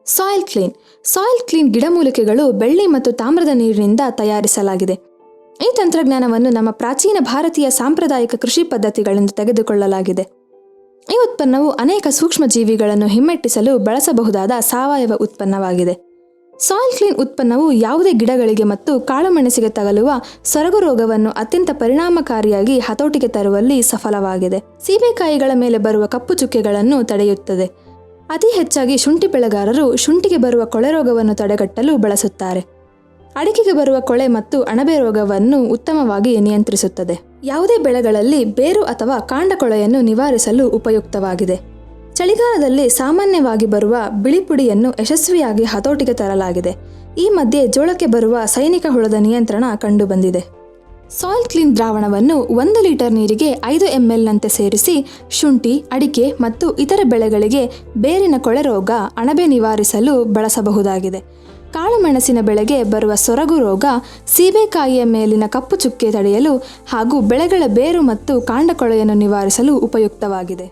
Soil clean ಗಿಡಮೂಲಿಕೆಗಳು ಬೆಳ್ಳಿ ಮತ್ತು ತಾಮ್ರದ ನೀರಿನಿಂದ ತಯಾರಿಸಲಾಗಿದೆ. ಈ ತಂತ್ರಜ್ಞಾನವನ್ನು ನಮ್ಮ ಪ್ರಾಚೀನ ಭಾರತೀಯ ಸಾಂಪ್ರದಾಯಿಕ ಕೃಷಿ ಪದ್ಧತಿಗಳಿಂದ ತೆಗೆದುಕೊಳ್ಳಲಾಗಿದೆ. ಈ ಉತ್ಪನ್ನವು ಅನೇಕ ಸೂಕ್ಷ್ಮ ಜೀವಿಗಳನ್ನು ಹಿಮ್ಮೆಟ್ಟಿಸಲು ಬಳಸಬಹುದಾದ ಸಾವಯವ ಉತ್ಪನ್ನವಾಗಿದೆ. ಸಾಯಿಲ್ ಕ್ಲೀನ್ ಉತ್ಪನ್ನವು ಯಾವುದೇ ಗಿಡಗಳಿಗೆ ಮತ್ತು ಕಾಳುಮೆಣಸಿಗೆ ತಗಲುವ ಸೊರಗು ರೋಗವನ್ನು ಅತ್ಯಂತ ಪರಿಣಾಮಕಾರಿಯಾಗಿ ಹತೋಟಿಗೆ ತರುವಲ್ಲಿ ಸಫಲವಾಗಿದೆ. ಸೀಬೆಕಾಯಿಗಳ ಮೇಲೆ ಬರುವ ಕಪ್ಪು ಚುಕ್ಕೆಗಳನ್ನು ತಡೆಯುತ್ತದೆ. ಅತಿ ಹೆಚ್ಚಾಗಿ ಶುಂಠಿ ಬೆಳೆಗಾರರು ಶುಂಠಿಗೆ ಬರುವ ಕೊಳೆ ರೋಗವನ್ನು ತಡೆಗಟ್ಟಲು ಬಳಸುತ್ತಾರೆ. ಅಡಿಕೆಗೆ ಬರುವ ಕೊಳೆ ಮತ್ತು ಅಣಬೆ ರೋಗವನ್ನು ಉತ್ತಮವಾಗಿ ನಿಯಂತ್ರಿಸುತ್ತದೆ. ಯಾವುದೇ ಬೆಳೆಗಳಲ್ಲಿ ಬೇರು ಅಥವಾ ಕಾಂಡ ಕೊಳೆಯನ್ನು ನಿವಾರಿಸಲು ಉಪಯುಕ್ತವಾಗಿದೆ. ಚಳಿಗಾಲದಲ್ಲಿ ಸಾಮಾನ್ಯವಾಗಿ ಬರುವ ಬಿಳಿ ಪುಡಿಯನ್ನು ಯಶಸ್ವಿಯಾಗಿ ಹತೋಟಿಗೆ ತರಲಾಗಿದೆ. ಈ ಮಧ್ಯೆ ಜೋಳಕ್ಕೆ ಬರುವ ಸೈನಿಕ ಹುಳದ ನಿಯಂತ್ರಣ ಕಂಡುಬಂದಿದೆ. ಸಾಯಿಲ್ ಕ್ಲೀನ್ ದ್ರಾವಣವನ್ನು 1 ಲೀಟರ್ ನೀರಿಗೆ 5 ml ಸೇರಿಸಿ ಶುಂಠಿ, ಅಡಿಕೆ ಮತ್ತು ಇತರ ಬೆಳೆಗಳಿಗೆ ಬೇರಿನ ಕೊಳೆ ರೋಗ, ಅಣಬೆ ನಿವಾರಿಸಲು ಬಳಸಬಹುದಾಗಿದೆ. ಕಾಳುಮೆಣಸಿನ ಬೆಳೆಗೆ ಬರುವ ಸೊರಗು ರೋಗ, ಸೀಬೆಕಾಯಿಯ ಮೇಲಿನ ಕಪ್ಪು ಚುಕ್ಕೆ ತಡೆಯಲು ಹಾಗೂ ಬೆಳೆಗಳ ಬೇರು ಮತ್ತು ಕಾಂಡ ಕೊಳೆಯನ್ನು ನಿವಾರಿಸಲು ಉಪಯುಕ್ತವಾಗಿದೆ.